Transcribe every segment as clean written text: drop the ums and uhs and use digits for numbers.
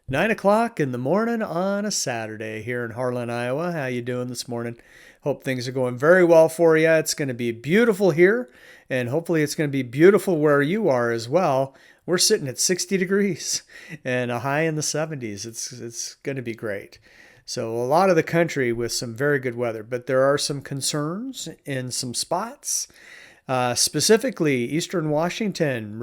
9 o'clock in the morning on a Saturday here in Harlan, Iowa. How you doing this morning? Hope things are going very well for you. It's going to be beautiful here, and hopefully it's going to be beautiful where you are as well. We're sitting at 60 degrees and a high in the 70s. It's going to be great. So a lot of the country with some very good weather, but there are some concerns in some spots. Specifically, Eastern Washington,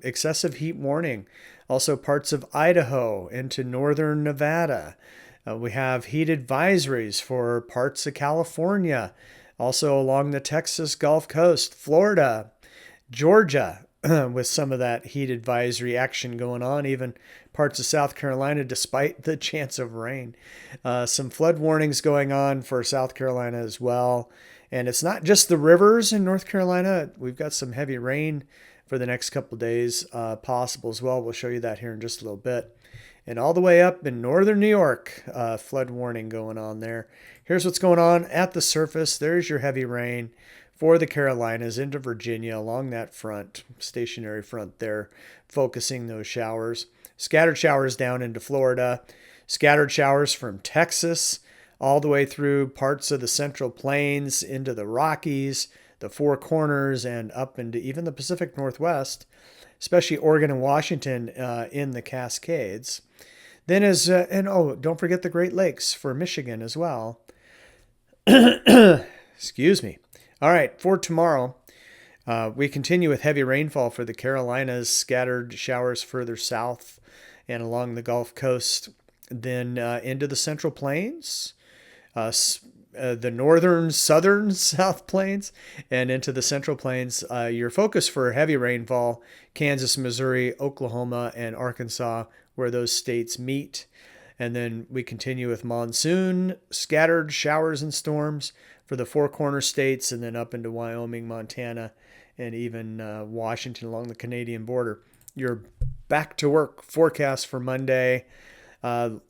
excessive heat warning. Also, parts of Idaho into northern Nevada. We have heat advisories for parts of California, also along the Texas Gulf Coast, Florida, Georgia, with some of that heat advisory action going on, even parts of South Carolina, despite the chance of rain. Some flood warnings going on for South Carolina as well. And it's not just the rivers in North Carolina. We've got some heavy rain for the next couple of days possible as well. We'll show you that here in just a little bit. And all the way up in northern New York, flood warning going on there. Here's what's going on at the surface. There's your heavy rain for the Carolinas into Virginia along that front, stationary front there, focusing those showers. Scattered showers down into Florida. Scattered showers from Texas all the way through parts of the Central Plains into the Rockies, the Four Corners, and up into even the Pacific Northwest, especially Oregon and Washington in the Cascades. Then don't forget the Great Lakes for Michigan as well. Excuse me. All right, for tomorrow, we continue with heavy rainfall for the Carolinas, scattered showers further south and along the Gulf Coast, then into the Central Plains, the northern, southern South Plains, and into the Central Plains. Your focus for heavy rainfall, Kansas, Missouri, Oklahoma, and Arkansas, where those states meet. And then we continue with monsoon, scattered showers and storms for the Four Corner states, and then up into Wyoming, Montana, and even Washington along the Canadian border. Your back to work forecast for Monday.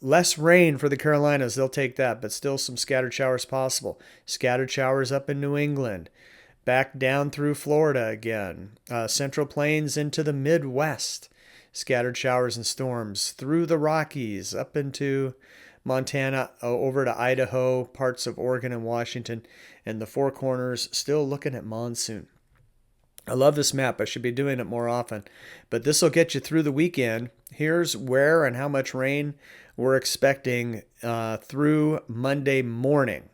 Less rain for the Carolinas. They'll take that, but still some scattered showers possible. Scattered showers up in New England. Back down through Florida again. Central Plains into the Midwest. Scattered showers and storms through the Rockies up into Montana, over to Idaho, parts of Oregon and Washington, and the Four Corners still looking at monsoon. I love this map. I should be doing it more often. But this will get you through the weekend. Here's where and how much rain we're expecting through Monday morning.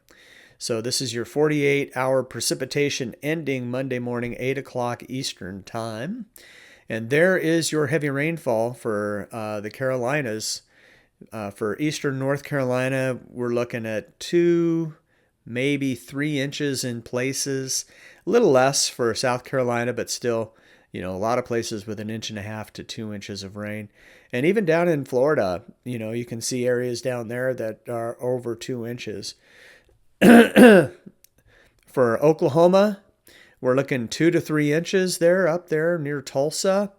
So this is your 48-hour precipitation ending Monday morning, 8 o'clock Eastern time. And there is your heavy rainfall for the Carolinas. For eastern North Carolina, we're looking at 2, maybe 3 inches in places. A little less for South Carolina, but still, a lot of places with 1.5 to 2 inches of rain. And even down in Florida, you can see areas down there that are over 2 inches. For Oklahoma, we're looking 2 to 3 inches there, up there near Tulsa.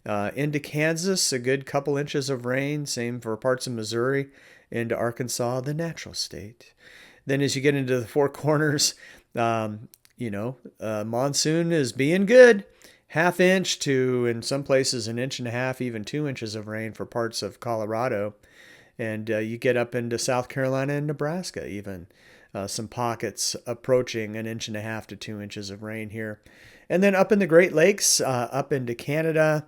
Into Kansas, a good couple inches of rain. Same for parts of Missouri. Into Arkansas, the natural state. Then as you get into the Four Corners, monsoon is being good. 1/2 inch to, in some places, 1.5 inches, even 2 inches of rain for parts of Colorado. And you get up into South Carolina and Nebraska even. Some pockets approaching 1.5 inches to 2 inches of rain here. And then up in the Great Lakes, up into Canada,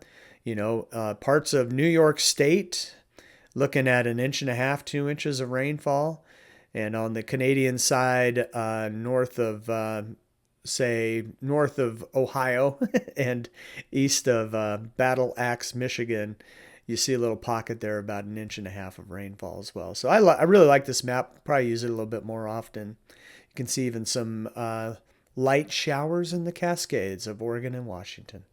parts of New York State, looking at 1.5 inches, 2 inches of rainfall. And on the Canadian side, north of Ohio and east of Battle Axe, Michigan, you see a little pocket there, about 1.5 inches of rainfall as well. So I really like this map. Probably use it a little bit more often. You can see even some light showers in the Cascades of Oregon and Washington.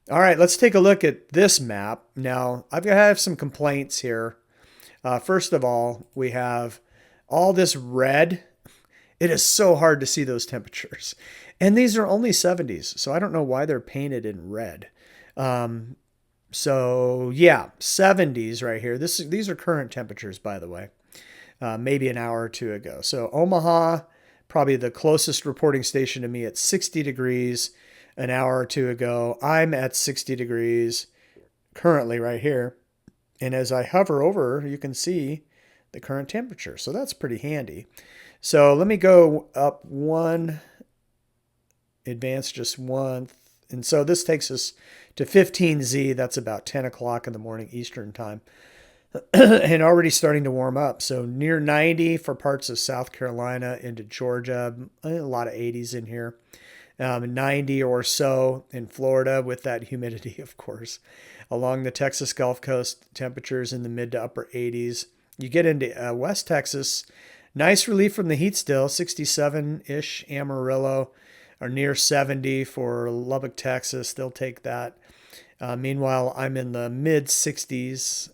All right, let's take a look at this map. Now, I have some complaints here. First of all, we have all this red. It is so hard to see those temperatures. And these are only 70s, so I don't know why they're painted in red. So yeah, 70s right here. These are current temperatures, by the way, maybe an hour or two ago. So Omaha, probably the closest reporting station to me, at 60 degrees an hour or two ago. I'm at 60 degrees currently right here. And as I hover over, you can see the current temperature. So that's pretty handy. So let me go up one, advance just one. And so this takes us to 15Z. That's about 10 o'clock in the morning Eastern time. And already starting to warm up. So near 90 for parts of South Carolina into Georgia. A lot of 80s in here. 90 or so in Florida with that humidity, of course. Along the Texas Gulf Coast, temperatures in the mid to upper 80s. You get into West Texas, nice relief from the heat still, 67-ish Amarillo, or near 70 for Lubbock, Texas. They'll take that. Meanwhile, I'm in the mid 60s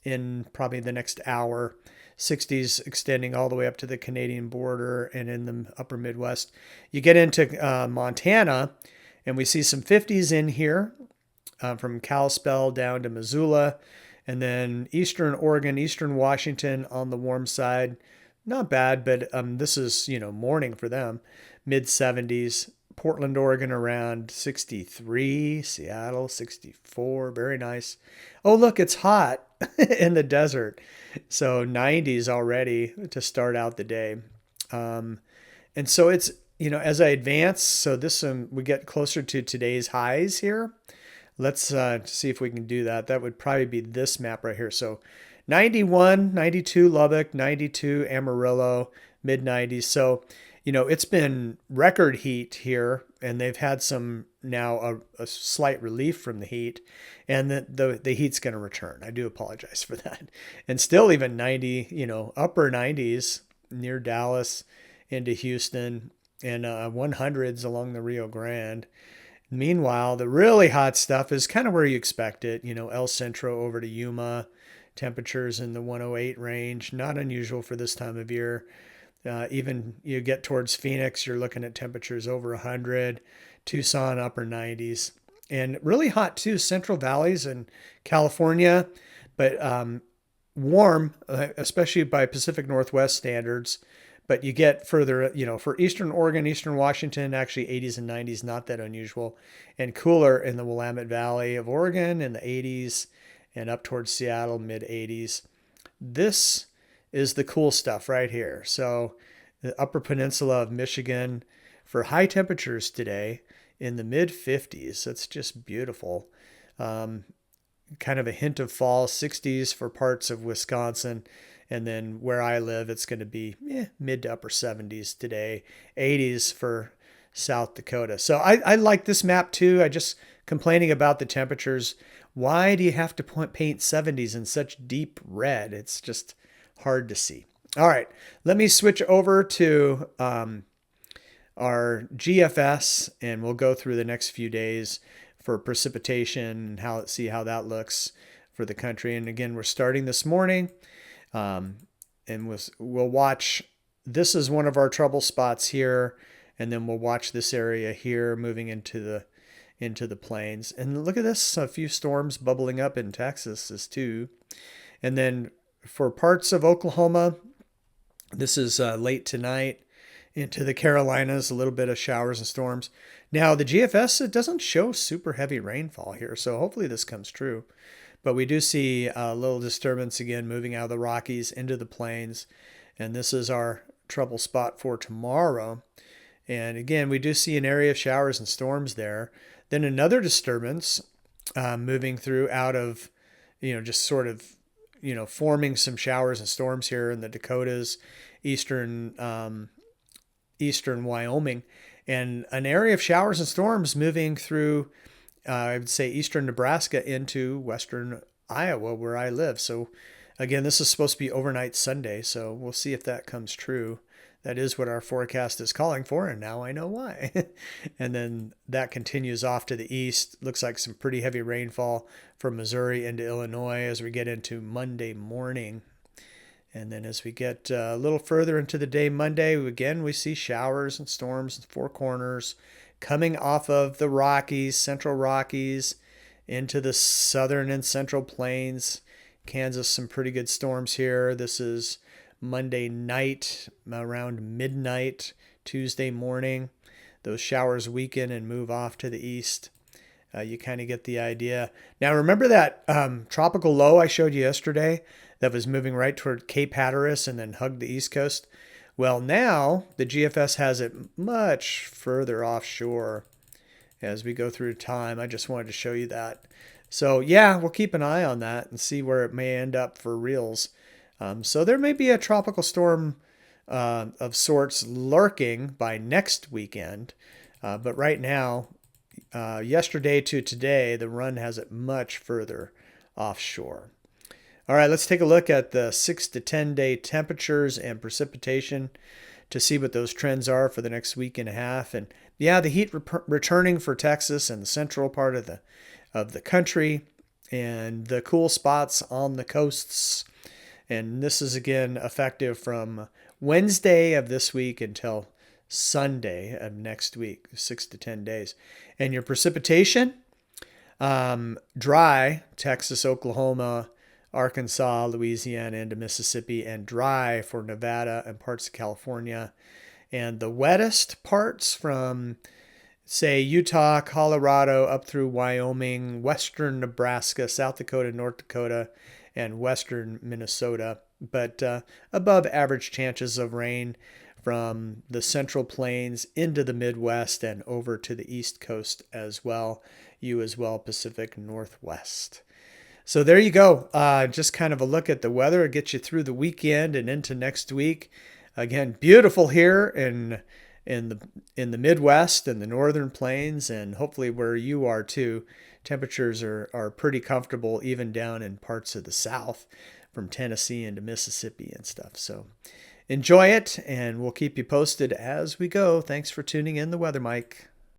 in probably the next hour. 60s extending all the way up to the Canadian border and in the upper Midwest. You get into Montana, and we see some 50s in here from Kalispell down to Missoula, and then eastern Oregon, eastern Washington on the warm side. Not bad, but this is, morning for them. Mid 70s. Portland, Oregon around 63. Seattle 64. Very nice. Oh, look, it's hot in the desert. So 90s already to start out the day. And so it's, as I advance, so this we get closer to today's highs here. Let's see if we can do that. That would probably be this map right here. So 91, 92 Lubbock, 92 Amarillo, mid 90s. So, it's been record heat here, and they've had some now a slight relief from the heat, and the heat's going to return. I do apologize for that. And still even 90, upper 90s near Dallas into Houston, and 100s along the Rio Grande. Meanwhile, the really hot stuff is kind of where you expect it. El Centro over to Yuma, temperatures in the 108 range, not unusual for this time of year. Even you get towards Phoenix, you're looking at temperatures over 100, Tucson upper 90s, and really hot too. Central Valleys and California, but warm, especially by Pacific Northwest standards. But you get further, for Eastern Oregon, Eastern Washington, actually 80s and 90s, not that unusual, and cooler in the Willamette Valley of Oregon in the 80s and up towards Seattle, mid 80s. This is the cool stuff right here. So the Upper Peninsula of Michigan for high temperatures today in the mid 50s. It's just beautiful. Kind of a hint of fall, 60s for parts of Wisconsin. And then where I live, it's going to be mid to upper 70s today, 80s for South Dakota. So I like this map too. I just complaining about the temperatures. Why do you have to paint 70s in such deep red? It's just hard to see. All right, let me switch over to our GFS, and we'll go through the next few days for precipitation and see how that looks for the country. And again, we're starting this morning, and we'll watch. This is one of our trouble spots here, and then we'll watch this area here moving into the plains. And look at this, a few storms bubbling up in Texas too. And then for parts of Oklahoma, this is late tonight into the Carolinas, a little bit of showers and storms. Now the GFS, it doesn't show super heavy rainfall here, so hopefully this comes true. But we do see a little disturbance again moving out of the Rockies into the plains. And this is our trouble spot for tomorrow. And again, we do see an area of showers and storms there. Then another disturbance moving through out of, just sort of, forming some showers and storms here in the Dakotas, eastern Wyoming, and an area of showers and storms moving through, I would say, eastern Nebraska into western Iowa, where I live. So again, this is supposed to be overnight Sunday, so we'll see if that comes true. That is what our forecast is calling for, and now I know why. And then that continues off to the east. Looks like some pretty heavy rainfall from Missouri into Illinois as we get into Monday morning. And then as we get a little further into the day Monday, again, we see showers and storms in Four Corners coming off of the Rockies, Central Rockies, into the southern and central plains. Kansas, some pretty good storms here. This is Monday night around midnight, Tuesday morning. Those showers weaken and move off to the east. You kind of get the idea. Now, remember that tropical low I showed you yesterday that was moving right toward Cape Hatteras and then hugged the East Coast? Well, now the GFS has it much further offshore as we go through time. I just wanted to show you that. So, yeah, we'll keep an eye on that and see where it may end up for reals. So there may be a tropical storm of sorts lurking by next weekend. But right now, yesterday to today, the run has it much further offshore. All right, let's take a look at the 6 to 10 day temperatures and precipitation to see what those trends are for the next week and a half. And yeah, the heat returning for Texas and the central part of the country, and the cool spots on the coasts. And this is again effective from Wednesday of this week until Sunday of next week, 6 to 10 days. And your precipitation, dry, Texas, Oklahoma, Arkansas, Louisiana, into Mississippi, and dry for Nevada and parts of California. And the wettest parts from, say, Utah, Colorado, up through Wyoming, western Nebraska, South Dakota, North Dakota, and western Minnesota. But above average chances of rain from the Central Plains into the Midwest and over to the East Coast as well. You as well, Pacific Northwest. So there you go. Just kind of a look at the weather. It gets you through the weekend and into next week. Again, beautiful here in the Midwest and the Northern Plains, and hopefully where you are too. Temperatures are pretty comfortable even down in parts of the South from Tennessee into Mississippi and stuff. So enjoy it, and we'll keep you posted as we go. Thanks for tuning in, the Weather Mike.